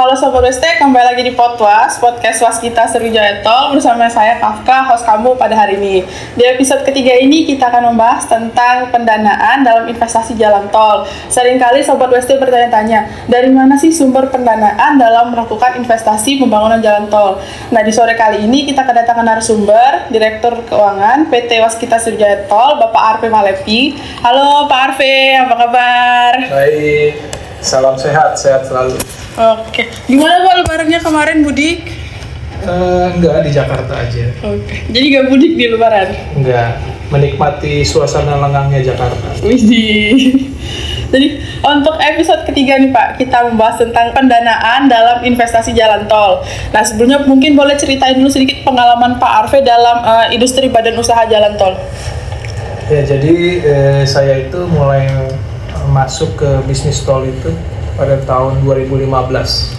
Halo Sobat WST, kembali lagi di podcast Waskita Sriwijaya Tol bersama saya Kafka, host kamu pada hari ini. Di episode ketiga ini kita akan membahas tentang pendanaan dalam investasi jalan tol. Seringkali Sobat WST bertanya-tanya, dari mana sih sumber pendanaan dalam melakukan investasi pembangunan jalan tol? Nah, di sore kali ini kita kedatangan narasumber, Direktur Keuangan PT Waskita Sriwijaya Tol, Bapak Arfe Malevi. Halo Pak Arfe, apa kabar? Baik, salam sehat selalu. Oke, gimana Pak lebarannya kemarin, mudik? Enggak, di Jakarta aja. Oke, jadi nggak mudik di lebaran? Enggak, menikmati suasana lengangnya Jakarta. Widih. Jadi untuk episode ketiga nih Pak, kita membahas tentang pendanaan dalam investasi jalan tol. Nah sebelumnya mungkin boleh ceritain dulu sedikit pengalaman Pak Arfe dalam industri badan usaha jalan tol. Ya, jadi saya itu mulai masuk ke bisnis tol itu pada tahun 2015.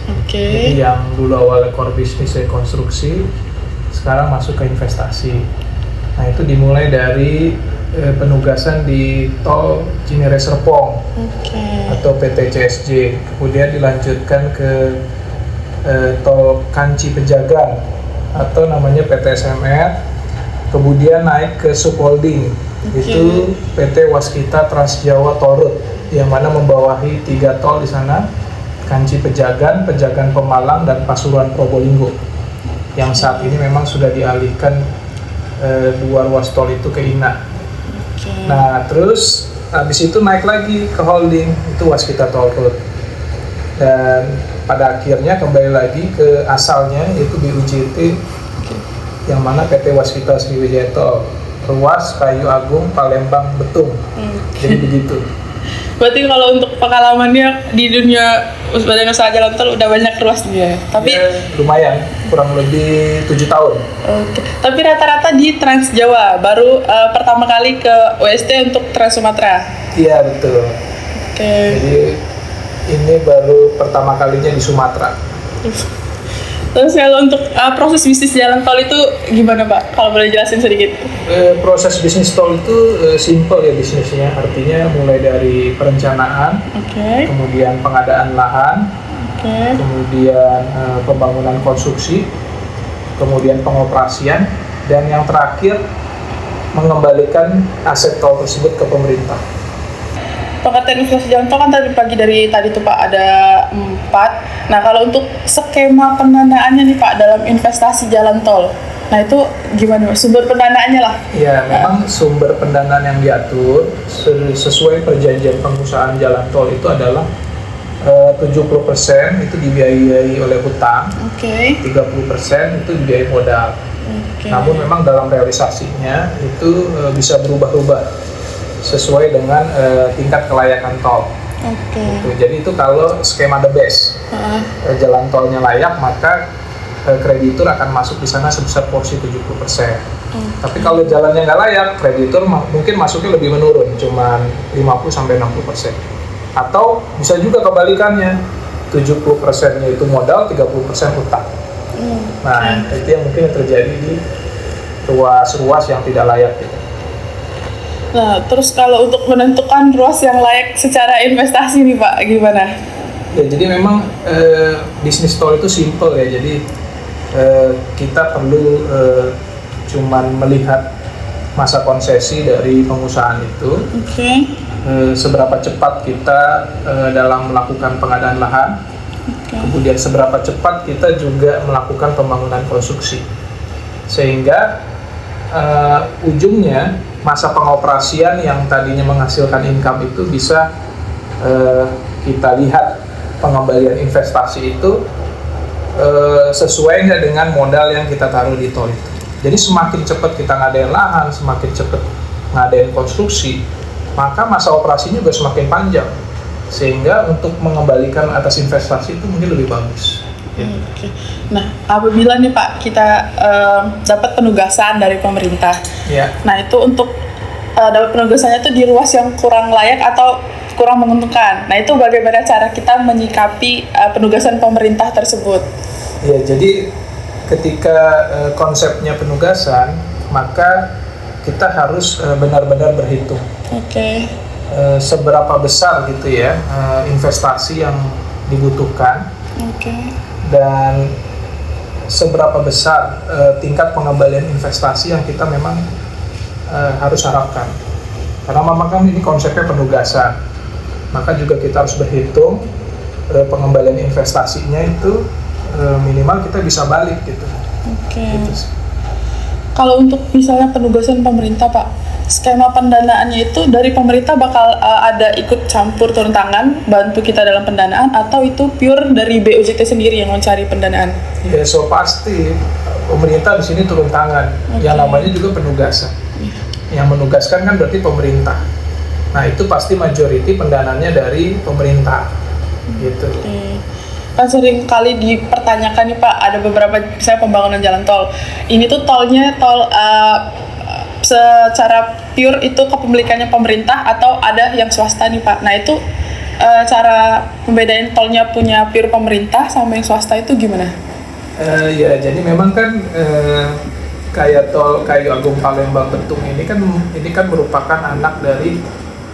Oke. Jadi yang dulu awalnya core bisnis saya konstruksi, sekarang masuk ke investasi. Nah itu dimulai dari penugasan di tol Cinere Serpong atau PT CSJ, kemudian dilanjutkan ke tol Kanci Pejagan atau namanya PT SMR, kemudian naik ke subholding, itu PT Waskita Transjawa Torut, yang mana membawahi 3 tol di sana, Kanci Pejagan, Pejagan Pemalang, dan Pasuruan Probolinggo, yang saat ini memang sudah dialihkan 2 ruas tol itu ke INA. Nah terus habis itu naik lagi ke holding, itu Waskita Torut, dan pada akhirnya kembali lagi ke asalnya, yaitu di UJT, yang mana PT Waskita Sriwijaya Tol, ruas Kayu Agung, Palembang, Betung. Jadi begitu. Berarti kalau untuk pengalamannya di dunia badan usaha jalan tol udah banyak ruasnya. Tapi ya, lumayan, kurang lebih 7 tahun. Oke. Tapi rata-rata di Trans Jawa, baru pertama kali ke WST untuk Trans Sumatera. Iya betul. Oke. Jadi ini baru pertama kalinya di Sumatera. Terus kalau untuk proses bisnis jalan tol itu gimana Pak? Kalau boleh jelasin sedikit. Proses bisnis tol itu simple ya bisnisnya, artinya mulai dari perencanaan, kemudian pengadaan lahan, kemudian pembangunan konstruksi, kemudian pengoperasian, dan yang terakhir mengembalikan aset tol tersebut ke pemerintah. Pengertian investasi jalan tol kan tadi pagi dari tadi tuh Pak ada 4. Nah kalau untuk skema pendanaannya nih Pak dalam investasi jalan tol, nah itu gimana sumber pendanaannya lah? Ya memang sumber pendanaan yang diatur sesuai perjanjian pengusahaan jalan tol itu adalah 70% itu dibiayai oleh hutang, 30% itu dibiayai modal. Namun memang dalam realisasinya itu bisa berubah-ubah sesuai dengan tingkat kelayakan tol. Gitu. Jadi itu kalau skema the best, jalan tolnya layak, maka kreditur akan masuk di sana sebesar porsi 70%. Tapi kalau jalannya nggak layak, kreditur mungkin masuknya lebih menurun, cuma 50-60%. Atau bisa juga kebalikannya, 70%-nya itu modal, 30% hutang. Nah itu yang mungkin terjadi di ruas-ruas yang tidak layak gitu. Nah, terus kalau untuk menentukan ruas yang layak secara investasi nih Pak, gimana? Ya, jadi memang bisnis tol itu simple ya, jadi kita perlu cuman melihat masa konsesi dari pengusahaan itu, seberapa cepat kita dalam melakukan pengadaan lahan, kemudian seberapa cepat kita juga melakukan pembangunan konstruksi, sehingga ujungnya masa pengoperasian yang tadinya menghasilkan income itu bisa kita lihat pengembalian investasi itu sesuai nggak dengan modal yang kita taruh di tol itu. Jadi semakin cepat kita ngadain lahan, semakin cepat ngadain konstruksi, maka masa operasinya juga semakin panjang, sehingga untuk mengembalikan atas investasi itu mungkin lebih bagus. Nah, apabila nih Pak kita dapat penugasan dari pemerintah, nah itu untuk dapat penugasannya itu di ruas yang kurang layak atau kurang menguntungkan. Nah itu bagaimana cara kita menyikapi penugasan pemerintah tersebut? Ya, jadi ketika konsepnya penugasan, maka kita harus benar-benar berhitung. Seberapa besar gitu ya investasi yang dibutuhkan Oke. dan seberapa besar tingkat pengembalian investasi yang kita memang harus harapkan. Karena memang kan ini konsepnya penugasan, maka juga kita harus berhitung pengembalian investasinya itu minimal kita bisa balik gitu. Oke. Gitu sih. Kalau untuk misalnya penugasan pemerintah Pak, skema pendanaannya itu dari pemerintah bakal ada ikut campur turun tangan bantu kita dalam pendanaan, atau itu pure dari BOJT sendiri yang mencari pendanaan? Ya, so pasti pemerintah di sini turun tangan. Yang namanya juga penugasan. Yang menugaskan kan berarti pemerintah. Nah, itu pasti majority pendanaannya dari pemerintah. Gitu. Kan sering kali dipertanyakan nih Pak, ada beberapa misalnya pembangunan jalan tol. Ini tuh tolnya secara pure itu kepemilikannya pemerintah atau ada yang swasta nih Pak. Nah itu cara membedain tolnya punya pure pemerintah sama yang swasta itu gimana? Ya, jadi memang kan kayak tol Kayu Agung Palembang Betung ini kan merupakan anak dari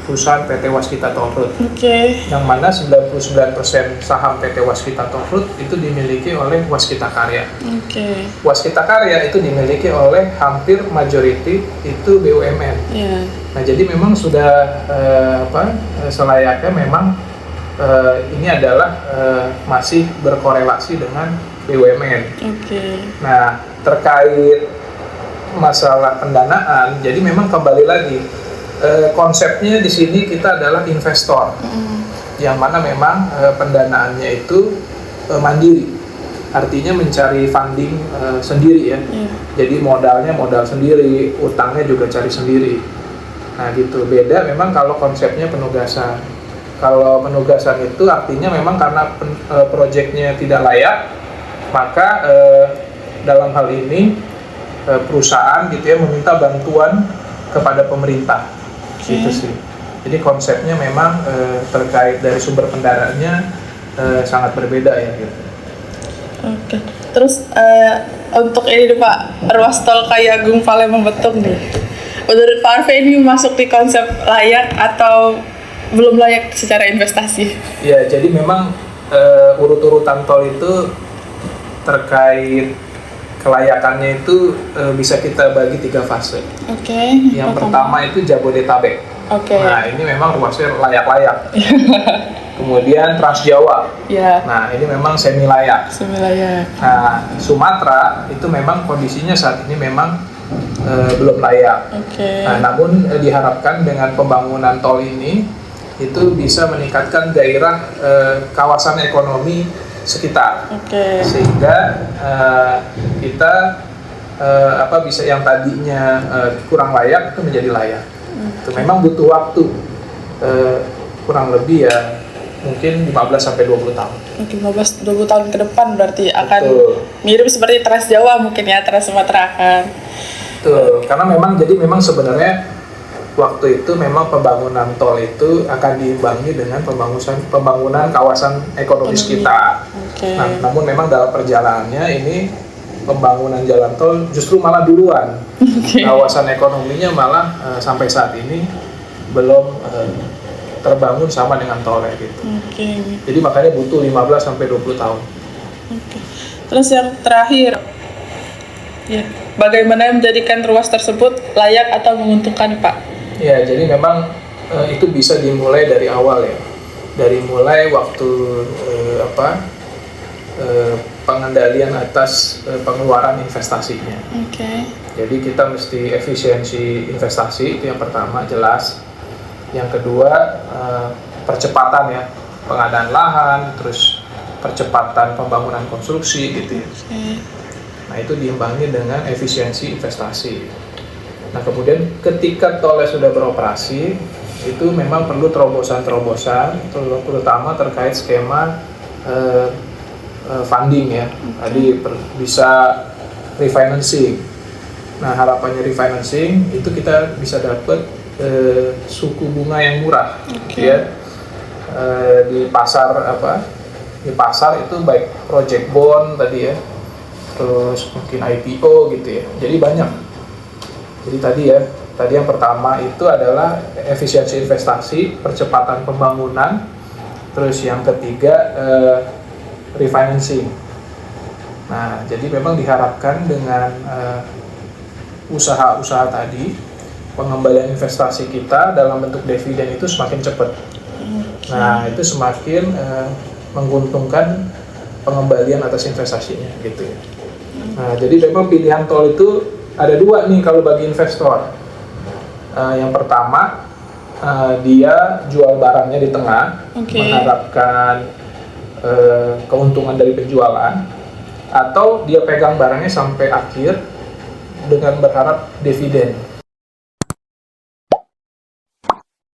perusahaan PT Waskita Toll Road. Oke. Yang mana 99% saham PT Waskita Toll Road itu dimiliki oleh Waskita Karya. Oke. Waskita Karya itu dimiliki oleh hampir majority itu BUMN. Iya. Nah, jadi memang sudah selayaknya memang ini adalah masih berkorelasi dengan BUMN. Oke. Nah, terkait masalah pendanaan, jadi memang kembali lagi konsepnya di sini kita adalah investor, yang mana memang pendanaannya itu mandiri, artinya mencari funding sendiri ya. Jadi modalnya modal sendiri, utangnya juga cari sendiri. Nah gitu, beda memang kalau konsepnya penugasan. Kalau penugasan itu artinya memang karena proyeknya tidak layak, maka dalam hal ini perusahaan gitu ya meminta bantuan kepada pemerintah. Gitu sih. Jadi konsepnya memang terkait dari sumber pendanaannya sangat berbeda ya gitu. Oke. Terus untuk ini nih Pak, ruas tol Kayu Agung Palembang Betung nih, menurut Pak Arfe ini masuk di konsep layak atau belum layak secara investasi? Ya, jadi memang urut-urutan tol itu terkait kelayakannya itu bisa kita bagi 3 fase. Oke. Yang pertama itu Jabodetabek. Oke. Nah, ini memang ruasnya layak-layak. Kemudian Trans Jawa. Ya. Nah, ini memang semi layak. Semi layak. Nah, Sumatera itu memang kondisinya saat ini memang belum layak. Oke. Nah, namun diharapkan dengan pembangunan tol ini itu bisa meningkatkan gairah kawasan ekonomi sekitar. Oke. Sehingga kita bisa yang tadinya kurang layak itu menjadi layak. Itu memang butuh waktu kurang lebih ya mungkin 15-20 tahun. Mungkin 15-20 tahun ke depan berarti akan Betul. mirip seperti Trans Jawa mungkin ya, Trans Sumatera akan. Betul, karena memang sebenarnya waktu itu memang pembangunan tol itu akan diimbangi dengan pembangunan kawasan ekonomi sekitar. Okay. Nah, namun memang dalam perjalanannya ini pembangunan jalan tol justru malah duluan. Kawasan ekonominya malah sampai saat ini belum terbangun sama dengan tolnya gitu. Okay. Jadi makanya butuh 15-20 tahun. Okay. Terus yang terakhir, ya, bagaimana menjadikan ruas tersebut layak atau menguntungkan Pak? Ya, jadi memang itu bisa dimulai dari awal ya, dari mulai waktu pengendalian atas pengeluaran investasinya. Oke. Jadi kita mesti efisiensi investasi, itu yang pertama jelas. Yang kedua percepatan ya, pengadaan lahan, terus percepatan pembangunan konstruksi gitu ya. Nah itu diimbangi dengan efisiensi investasi. Nah kemudian ketika tolnya sudah beroperasi, itu memang perlu terobosan-terobosan, terutama terkait skema funding ya. Tadi bisa refinancing. Nah harapannya refinancing itu kita bisa dapat suku bunga yang murah, ya. Di pasar di pasar itu baik project bond tadi ya, terus mungkin IPO gitu ya. Jadi banyak. Jadi tadi yang pertama itu adalah efisiensi investasi, percepatan pembangunan. Terus yang ketiga refinancing. Nah, jadi memang diharapkan dengan usaha-usaha tadi, pengembalian investasi kita dalam bentuk dividen itu semakin cepat. Nah, itu semakin menguntungkan pengembalian atas investasinya gitu ya. Nah, jadi memang pilihan tol itu ada dua nih kalau bagi investor. Yang pertama, dia jual barangnya di tengah, mengharapkan keuntungan dari penjualan, atau dia pegang barangnya sampai akhir dengan berharap dividen.